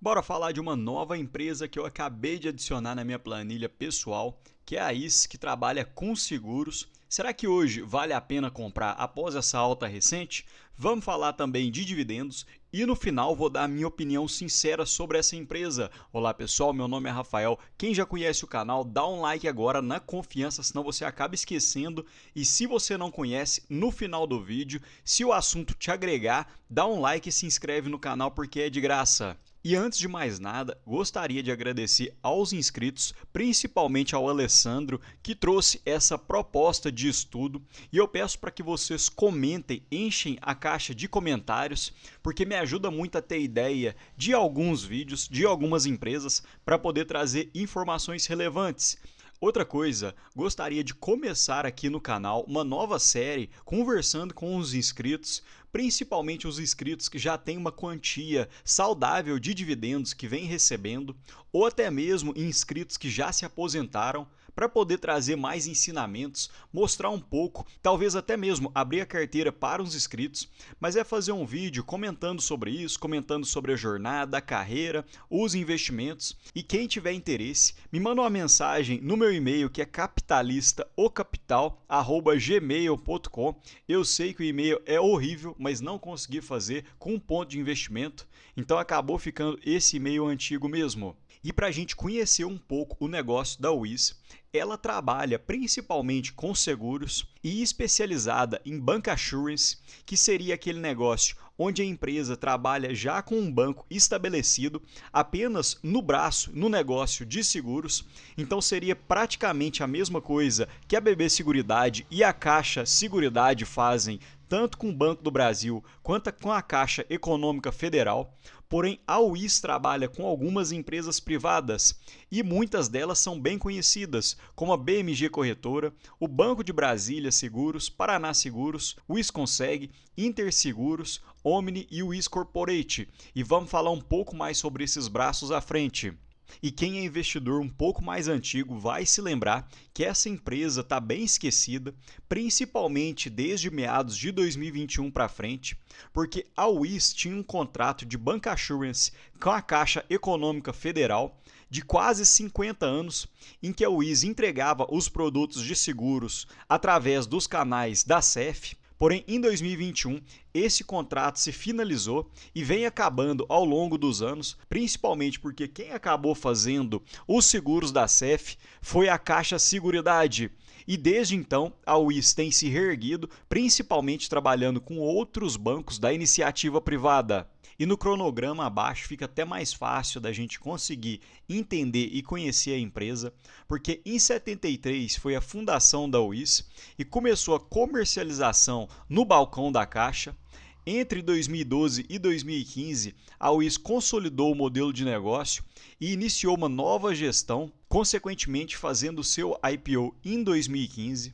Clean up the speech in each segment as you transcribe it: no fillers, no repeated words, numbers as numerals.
Bora falar de uma nova empresa que eu acabei de adicionar na minha planilha pessoal, que é a IS, que trabalha com seguros. Será que hoje vale a pena comprar após essa alta recente? Vamos falar também de dividendos e no final vou dar a minha opinião sincera sobre essa empresa. Olá pessoal, meu nome é Rafael. Quem já conhece o canal, dá um like agora na confiança, senão você acaba esquecendo. E se você não conhece, no final do vídeo, se o assunto te agregar, dá um like e se inscreve no canal porque é de graça. E antes de mais nada, gostaria de agradecer aos inscritos, principalmente ao Alessandro, que trouxe essa proposta de estudo. E eu peço para que vocês comentem, enchem a caixa de comentários, porque me ajuda muito a ter ideia de alguns vídeos, de algumas empresas, para poder trazer informações relevantes. Outra coisa, gostaria de começar aqui no canal uma nova série conversando com os inscritos, principalmente os inscritos que já têm uma quantia saudável de dividendos que vem recebendo, ou até mesmo inscritos que já se aposentaram, para poder trazer mais ensinamentos, mostrar um pouco, talvez até mesmo abrir a carteira para os inscritos, mas é fazer um vídeo comentando sobre isso, comentando sobre a jornada, a carreira, os investimentos. E quem tiver interesse, me manda uma mensagem no meu e-mail que é capitalistaocapital@gmail.com. Eu sei que o e-mail é horrível, mas não consegui fazer com um ponto de investimento, então acabou ficando esse e-mail antigo mesmo. E para a gente conhecer um pouco o negócio da Wiz, ela trabalha principalmente com seguros e especializada em bancassurance, que seria aquele negócio onde a empresa trabalha já com um banco estabelecido apenas no braço, no negócio de seguros. Então seria praticamente a mesma coisa que a BB Seguridade e a Caixa Seguridade fazem tanto com o Banco do Brasil quanto com a Caixa Econômica Federal. Porém, a Wiz trabalha com algumas empresas privadas e muitas delas são bem conhecidas, como a BMG Corretora, o Banco de Brasília Seguros, Paraná Seguros, Wiz Conseg, Interseguros, Omni e Wiz Corporate. E vamos falar um pouco mais sobre esses braços à frente. E quem é investidor um pouco mais antigo vai se lembrar que essa empresa está bem esquecida, principalmente desde meados de 2021 para frente, porque a Wiz tinha um contrato de bancassurance com a Caixa Econômica Federal de quase 50 anos, em que a Wiz entregava os produtos de seguros através dos canais da CEF. Porém, em 2021, esse contrato se finalizou e vem acabando ao longo dos anos, principalmente porque quem acabou fazendo os seguros da CEF foi a Caixa Seguridade. E desde então, a Wiz tem se reerguido, principalmente trabalhando com outros bancos da iniciativa privada. E no cronograma abaixo fica até mais fácil da gente conseguir entender e conhecer a empresa, porque em 73 foi a fundação da Wiz e começou a comercialização no balcão da Caixa. Entre 2012 e 2015, a Wiz consolidou o modelo de negócio e iniciou uma nova gestão, consequentemente fazendo seu IPO em 2015.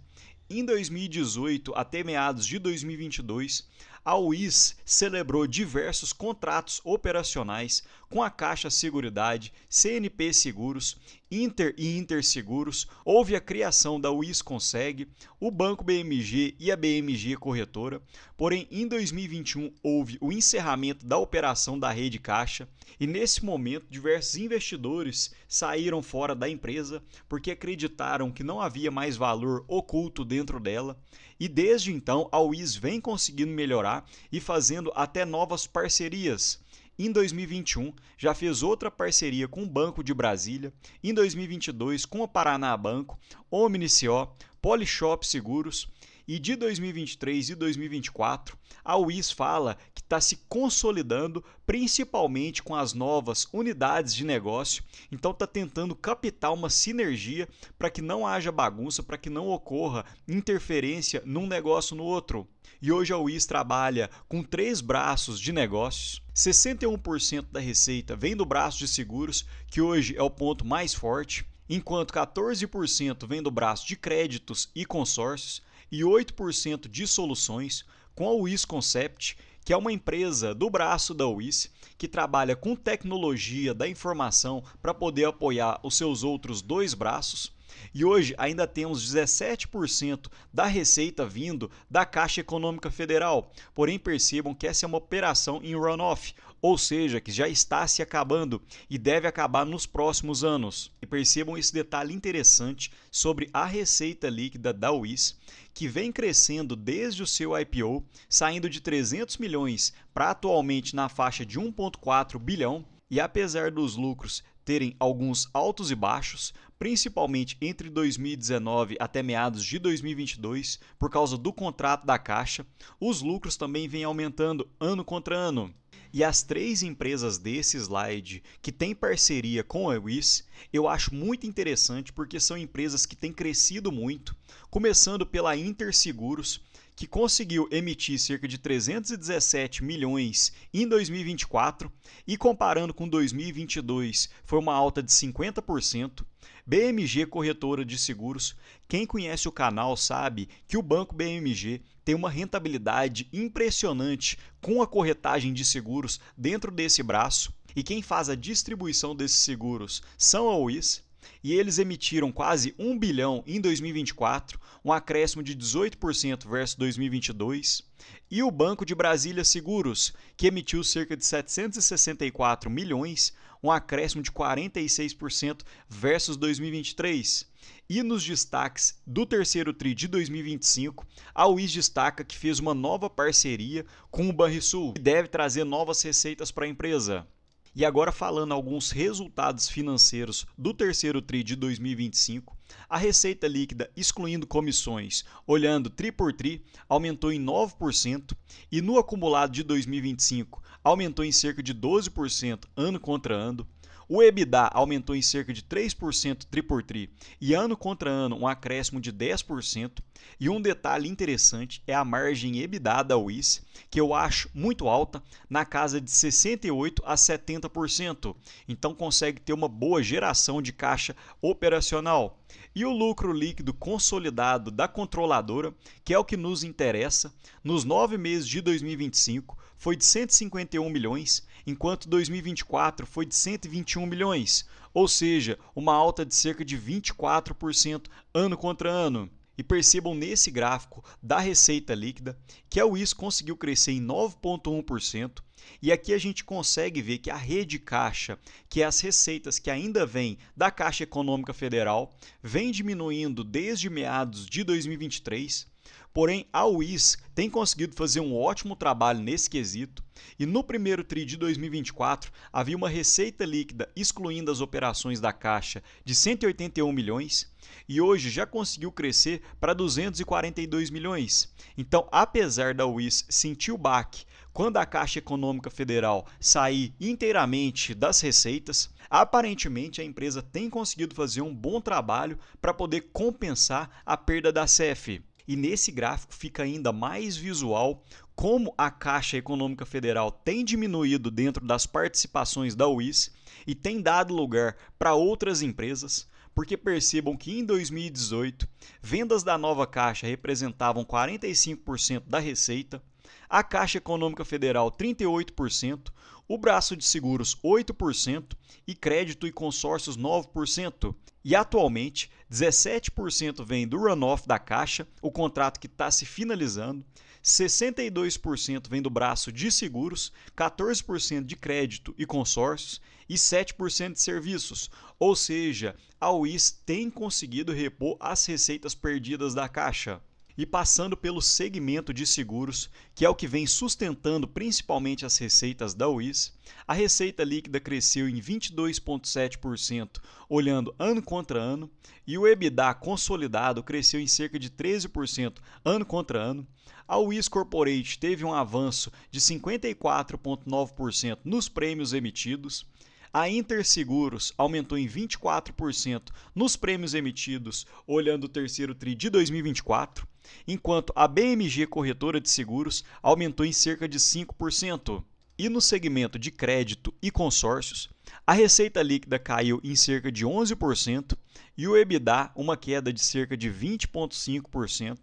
Em 2018 até meados de 2022, a Wiz celebrou diversos contratos operacionais com a Caixa Seguridade, CNP Seguros, Inter e Interseguros. Houve a criação da Wiz Conseg, o Banco BMG e a BMG Corretora. Porém, em 2021 houve o encerramento da operação da Rede Caixa e nesse momento diversos investidores saíram fora da empresa porque acreditaram que não havia mais valor oculto dentro dela. E desde então a Wiz vem conseguindo melhorar e fazendo até novas parcerias. Em 2021, já fez outra parceria com o Banco de Brasília. Em 2022, com o Paraná Banco, Omnicio, Polishop Seguros. E de 2023 e 2024, a Wiz fala que está se consolidando principalmente com as novas unidades de negócio. Então está tentando captar uma sinergia para que não haja bagunça, para que não ocorra interferência num negócio no outro. E hoje a Wiz trabalha com 3 braços de negócios. 61% da receita vem do braço de seguros, que hoje é o ponto mais forte, enquanto 14% vem do braço de créditos e consórcios e 8% de soluções, com a Wiz Concept, que é uma empresa do braço da Wiz, que trabalha com tecnologia da informação para poder apoiar os seus outros 2 braços. E hoje ainda temos 17% da receita vindo da Caixa Econômica Federal. Porém, percebam que essa é uma operação em runoff, ou seja, que já está se acabando e deve acabar nos próximos anos. E percebam esse detalhe interessante sobre a receita líquida da Wiz, que vem crescendo desde o seu IPO, saindo de 300 milhões para atualmente na faixa de 1,4 bilhão, e apesar dos lucros terem alguns altos e baixos, principalmente entre 2019 até meados de 2022, por causa do contrato da Caixa, os lucros também vêm aumentando ano contra ano. E as 3 empresas desse slide que têm parceria com a Wiz, eu acho muito interessante porque são empresas que têm crescido muito, começando pela Interseguros, que conseguiu emitir cerca de 317 milhões em 2024 e comparando com 2022 foi uma alta de 50%. BMG Corretora de Seguros, quem conhece o canal sabe que o Banco BMG tem uma rentabilidade impressionante com a corretagem de seguros dentro desse braço, e quem faz a distribuição desses seguros são a Wiz, e eles emitiram quase 1 bilhão em 2024, um acréscimo de 18% versus 2022, e o Banco de Brasília Seguros, que emitiu cerca de 764 milhões, um acréscimo de 46% versus 2023. E nos destaques do terceiro TRI de 2025, a Wiz destaca que fez uma nova parceria com o Banrisul, que deve trazer novas receitas para a empresa. E agora falando alguns resultados financeiros do terceiro TRI de 2025, a receita líquida, excluindo comissões, olhando TRI por TRI, aumentou em 9% e no acumulado de 2025 aumentou em cerca de 12% ano contra ano. O EBITDA aumentou em cerca de 3% TRI por TRI e ano contra ano um acréscimo de 10%. E um detalhe interessante é a margem EBITDA da Wiz, que eu acho muito alta, na casa de 68% a 70%. Então consegue ter uma boa geração de caixa operacional. E o lucro líquido consolidado da controladora, que é o que nos interessa, nos 9 meses de 2025 foi de 151 milhões, enquanto 2024 foi de 121 milhões, ou seja, uma alta de cerca de 24% ano contra ano. E percebam nesse gráfico da receita líquida que a Wiz conseguiu crescer em 9,1%, e aqui a gente consegue ver que a rede caixa, que é as receitas que ainda vêm da Caixa Econômica Federal, vem diminuindo desde meados de 2023. Porém, a Wiz tem conseguido fazer um ótimo trabalho nesse quesito, e no primeiro TRI de 2024 havia uma receita líquida, excluindo as operações da Caixa, de 181 milhões, e hoje já conseguiu crescer para 242 milhões. Então, apesar da Wiz sentir o baque quando a Caixa Econômica Federal sair inteiramente das receitas, aparentemente a empresa tem conseguido fazer um bom trabalho para poder compensar a perda da CEF. E nesse gráfico fica ainda mais visual como a Caixa Econômica Federal tem diminuído dentro das participações da Wiz e tem dado lugar para outras empresas, porque percebam que em 2018, vendas da nova Caixa representavam 45% da receita, a Caixa Econômica Federal 38%, o braço de seguros 8% e crédito e consórcios 9%. E atualmente 17% vem do runoff da Caixa, o contrato que está se finalizando, 62% vem do braço de seguros, 14% de crédito e consórcios e 7% de serviços, ou seja, a Wiz tem conseguido repor as receitas perdidas da Caixa. E passando pelo segmento de seguros, que é o que vem sustentando principalmente as receitas da Wiz, a receita líquida cresceu em 22,7%, olhando ano contra ano, e o EBITDA consolidado cresceu em cerca de 13% ano contra ano. A Wiz Corporate teve um avanço de 54,9% nos prêmios emitidos. A Interseguros aumentou em 24% nos prêmios emitidos, olhando o terceiro TRI de 2024, enquanto a BMG Corretora de Seguros aumentou em cerca de 5%. E no segmento de crédito e consórcios, a receita líquida caiu em cerca de 11% e o EBITDA uma queda de cerca de 20,5%,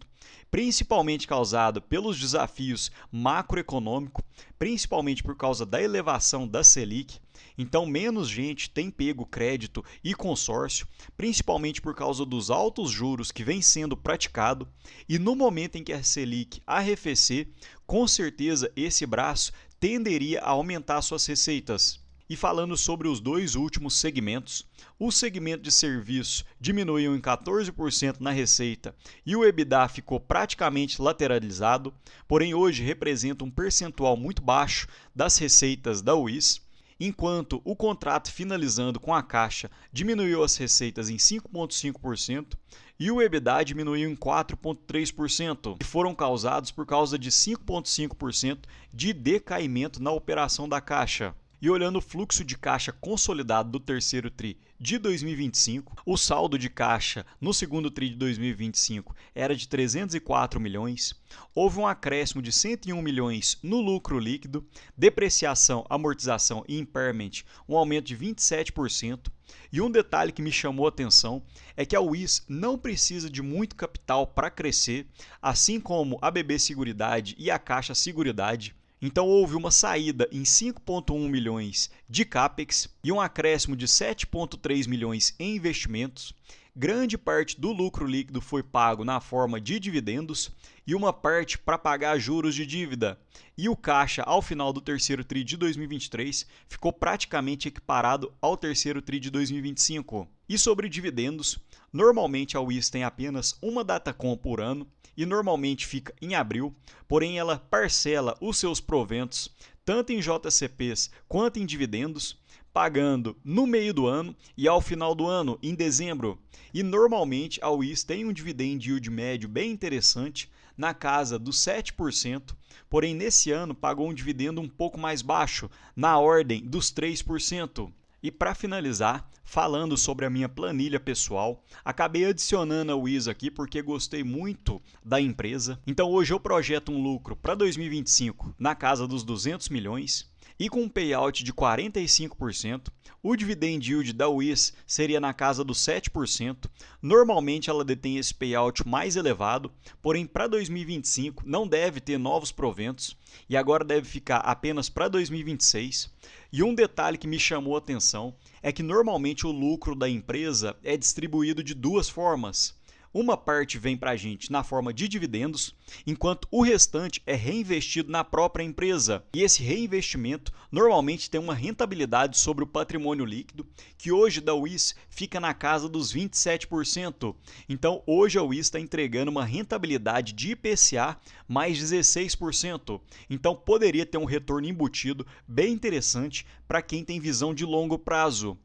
principalmente causado pelos desafios macroeconômicos, principalmente por causa da elevação da Selic. Então, menos gente tem pego crédito e consórcio, principalmente por causa dos altos juros que vem sendo praticado. E no momento em que a Selic arrefecer, com certeza esse braço tenderia a aumentar suas receitas. E falando sobre os dois últimos segmentos, o segmento de serviços diminuiu em 14% na receita e o EBITDA ficou praticamente lateralizado, porém hoje representa um percentual muito baixo das receitas da UIS, enquanto o contrato finalizando com a Caixa diminuiu as receitas em 5,5% e o EBITDA diminuiu em 4,3%, que foram causados por causa de 5,5% de decaimento na operação da Caixa. E olhando o fluxo de caixa consolidado do terceiro TRI de 2025, o saldo de caixa no segundo TRI de 2025 era de 304 milhões, houve um acréscimo de 101 milhões no lucro líquido, depreciação, amortização e impairment, um aumento de 27%, e um detalhe que me chamou a atenção é que a UIS não precisa de muito capital para crescer, assim como a BB Seguridade e a Caixa Seguridade. Então houve uma saída em 5,1 milhões de CAPEX e um acréscimo de 7,3 milhões em investimentos. Grande parte do lucro líquido foi pago na forma de dividendos e uma parte para pagar juros de dívida. E o caixa ao final do terceiro TRI de 2023 ficou praticamente equiparado ao terceiro TRI de 2025. E sobre dividendos, normalmente a UIS tem apenas uma datacom por ano, e normalmente fica em abril, porém ela parcela os seus proventos tanto em JCPs quanto em dividendos, pagando no meio do ano e ao final do ano, em dezembro. E normalmente a UIS tem um dividend yield médio bem interessante, na casa dos 7%, porém nesse ano pagou um dividendo um pouco mais baixo, na ordem dos 3%. E para finalizar, falando sobre a minha planilha pessoal, acabei adicionando a UIS aqui porque gostei muito da empresa. Então hoje eu projeto um lucro para 2025 na casa dos 200 milhões e com um payout de 45%. O dividend yield da UIS seria na casa dos 7%. Normalmente ela detém esse payout mais elevado, porém para 2025 não deve ter novos proventos e agora deve ficar apenas para 2026. E um detalhe que me chamou a atenção é que normalmente o lucro da empresa é distribuído de duas formas. Uma parte vem para a gente na forma de dividendos, enquanto o restante é reinvestido na própria empresa. E esse reinvestimento normalmente tem uma rentabilidade sobre o patrimônio líquido, que hoje da UIS fica na casa dos 27%. Então hoje a UIS está entregando uma rentabilidade de IPCA mais 16%. Então poderia ter um retorno embutido bem interessante para quem tem visão de longo prazo.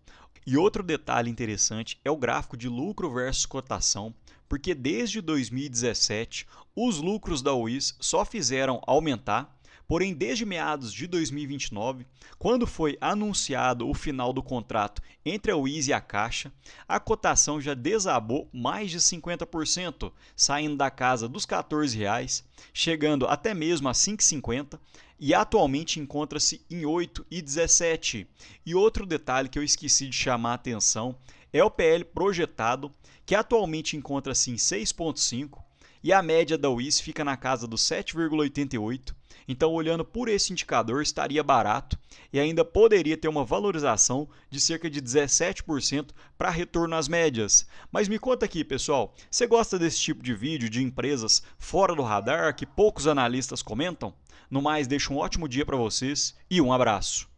E outro detalhe interessante é o gráfico de lucro versus cotação, porque desde 2017 os lucros da UIS só fizeram aumentar, porém desde meados de 2029, quando foi anunciado o final do contrato entre a UIS e a Caixa, a cotação já desabou mais de 50%, saindo da casa dos R$ 14,00, chegando até mesmo a R$ 5,50, e atualmente encontra-se em R$ 8,17. E outro detalhe que eu esqueci de chamar a atenção é o PL projetado, que atualmente encontra-se em 6,5 e a média da UIS fica na casa dos 7,88. Então, olhando por esse indicador, estaria barato e ainda poderia ter uma valorização de cerca de 17% para retorno às médias. Mas me conta aqui, pessoal, você gosta desse tipo de vídeo de empresas fora do radar que poucos analistas comentam? No mais, deixo um ótimo dia para vocês e um abraço.